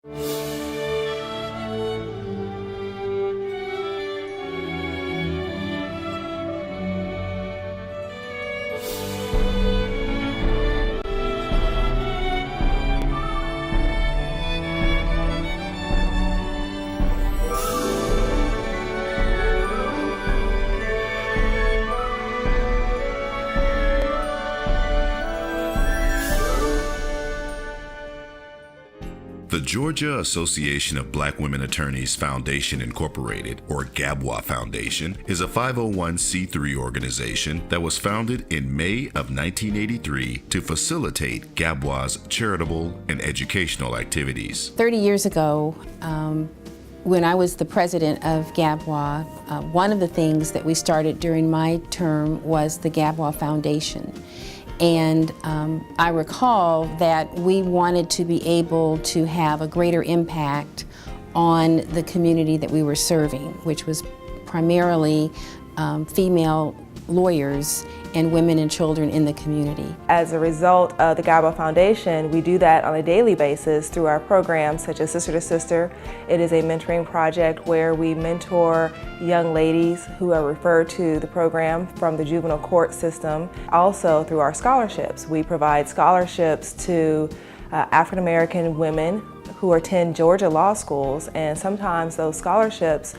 The Georgia Association of Black Women Attorneys Foundation Incorporated, or GABWA Foundation, is a 501c3 organization that was founded in May of 1983 to facilitate GABWA's charitable and educational activities. 30 years ago, when I was the president of GABWA, one of the things that we started during my term was the GABWA Foundation. And I recall that we wanted to be able to have a greater impact on the community that we were serving, which was primarily female lawyers and women and children in the community. As a result of the GABWA Foundation, we do that on a daily basis through our programs such as Sister to Sister. It is a mentoring project where we mentor young ladies who are referred to the program from the juvenile court system. Also through our scholarships. We provide scholarships to African American women who attend Georgia law schools, and sometimes those scholarships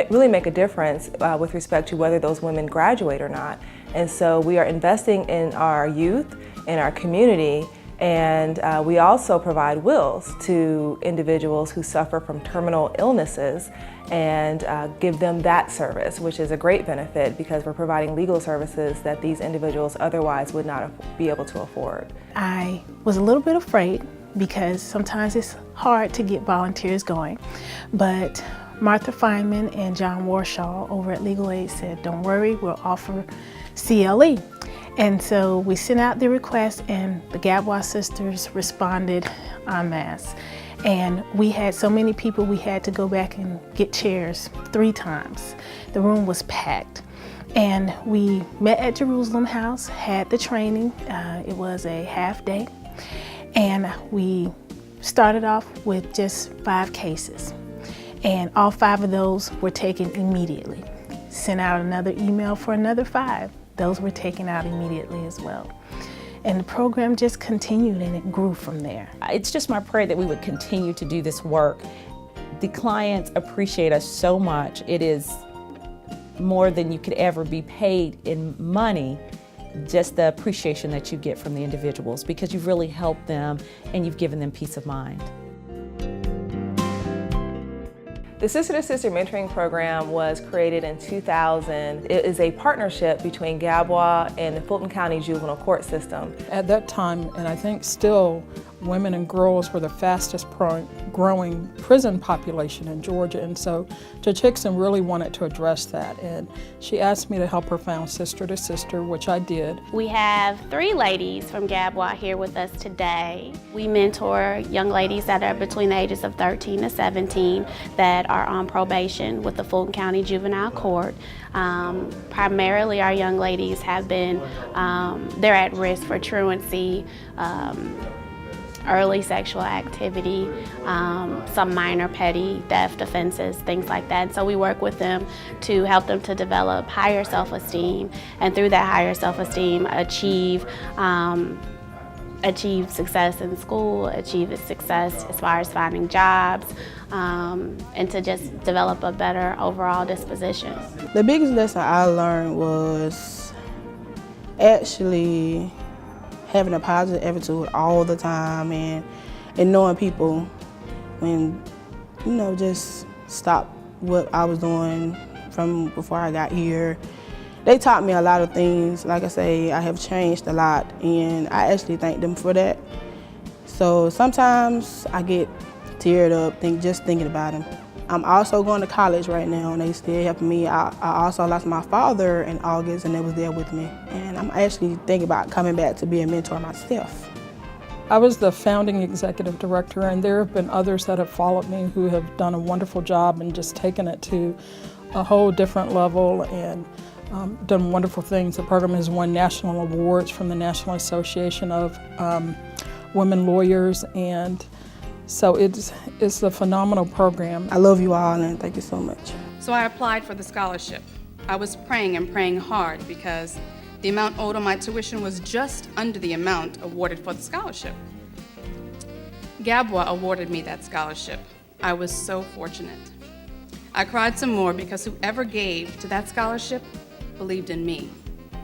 really make a difference with respect to whether those women graduate or not. And so we are investing in our youth, in our community, and we also provide wills to individuals who suffer from terminal illnesses and give them that service, which is a great benefit because we're providing legal services that these individuals otherwise would not be able to afford. I was a little bit afraid because sometimes it's hard to get volunteers going, but Martha Feynman and John Warshaw over at Legal Aid said, don't worry, we'll offer CLE. And so we sent out the request and the GABWA sisters responded en masse. And we had so many people, we had to go back and get chairs 3 times. The room was packed. And we met at Jerusalem House, had the training. It was a half day. And we started off with just 5 cases. And all 5 of those were taken immediately. Sent out another email for another 5. Those were taken out immediately as well. And the program just continued and it grew from there. It's just my prayer that we would continue to do this work. The clients appreciate us so much. It is more than you could ever be paid in money, just the appreciation that you get from the individuals because you've really helped them and you've given them peace of mind. The Sister to Sister Mentoring Program was created in 2000. It is a partnership between GABWA and the Fulton County Juvenile Court System. At that time, and I think still, women and girls were the fastest growing prison population in Georgia, and so Judge Hickson really wanted to address that, and she asked me to help her found Sister to Sister, which I did. We have 3 ladies from GABWA here with us today. We mentor young ladies that are between the ages of 13 to 17 that are on probation with the Fulton County Juvenile Court. Primarily our young ladies have been, they're at risk for truancy, early sexual activity, some minor petty theft offenses, things like that. So we work with them to help them to develop higher self-esteem, and through that higher self-esteem achieve success in school, achieve success as far as finding jobs, and to just develop a better overall disposition. The biggest lesson I learned was actually having a positive attitude all the time and knowing people when, just stop what I was doing from before I got here. They taught me a lot of things. Like I say, I have changed a lot and I actually thank them for that. So sometimes I get teared up just thinking about them. I'm also going to college right now and they still helping me. I also lost my father in August and they was there with me. And I'm actually thinking about coming back to be a mentor myself. I was the founding executive director, and there have been others that have followed me who have done a wonderful job and just taken it to a whole different level and done wonderful things. The program has won national awards from the National Association of Women Lawyers, and So it's a phenomenal program. I love you all and thank you so much. So I applied for the scholarship. I was praying and praying hard because the amount owed on my tuition was just under the amount awarded for the scholarship. GABWA awarded me that scholarship. I was so fortunate. I cried some more because whoever gave to that scholarship believed in me.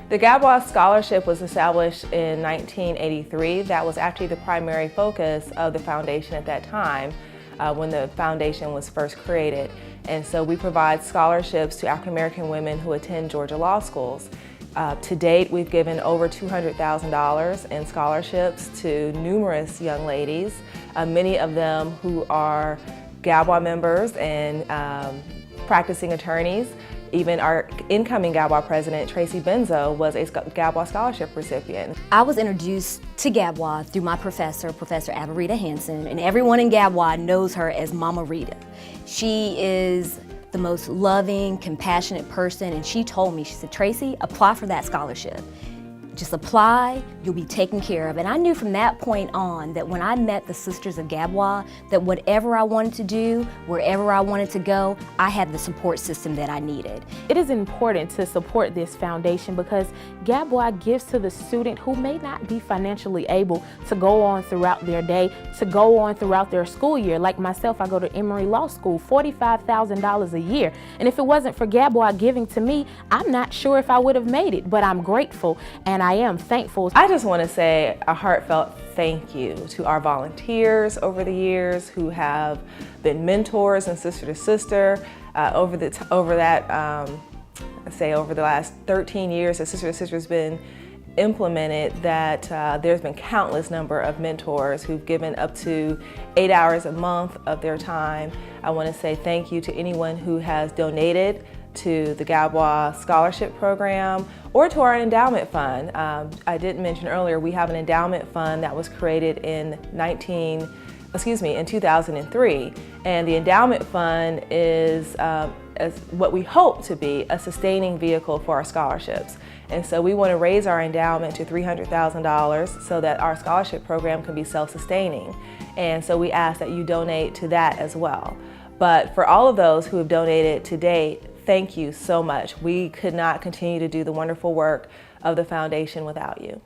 The GABWA Scholarship was established in 1983. That was actually the primary focus of the foundation at that time when the foundation was first created. And so we provide scholarships to African American women who attend Georgia law schools. To date, we've given over $200,000 in scholarships to numerous young ladies, many of them who are GABWA members and practicing attorneys. Even our incoming GABWA president, Tracy Benzo, was a GABWA scholarship recipient. I was introduced to GABWA through my professor, Professor Rita Hansen, and everyone in GABWA knows her as Mama Rita. She is the most loving, compassionate person, and she told me, she said, Tracy, apply for that scholarship. Just apply, you'll be taken care of. And I knew from that point on that when I met the Sisters of GABWA, that whatever I wanted to do, wherever I wanted to go, I had the support system that I needed. It is important to support this foundation because GABWA gives to the student who may not be financially able to go on throughout their day, to go on throughout their school year. Like myself, I go to Emory Law School, $45,000 a year. And if it wasn't for GABWA giving to me, I'm not sure if I would have made it, but I'm grateful and I am thankful. I just want to say a heartfelt thank you to our volunteers over the years who have been mentors and sister to sister over the last 13 years that Sister to Sister has been implemented, that there's been countless number of mentors who've given up to 8 hours a month of their time. I want to say thank you to anyone who has donated to the GABWA Scholarship Program or to our endowment fund. I didn't mention earlier, we have an endowment fund that was created in 2003. And the endowment fund is as what we hope to be a sustaining vehicle for our scholarships. And so we want to raise our endowment to $300,000 so that our scholarship program can be self-sustaining. And so we ask that you donate to that as well. But for all of those who have donated to date, thank you so much. We could not continue to do the wonderful work of the foundation without you.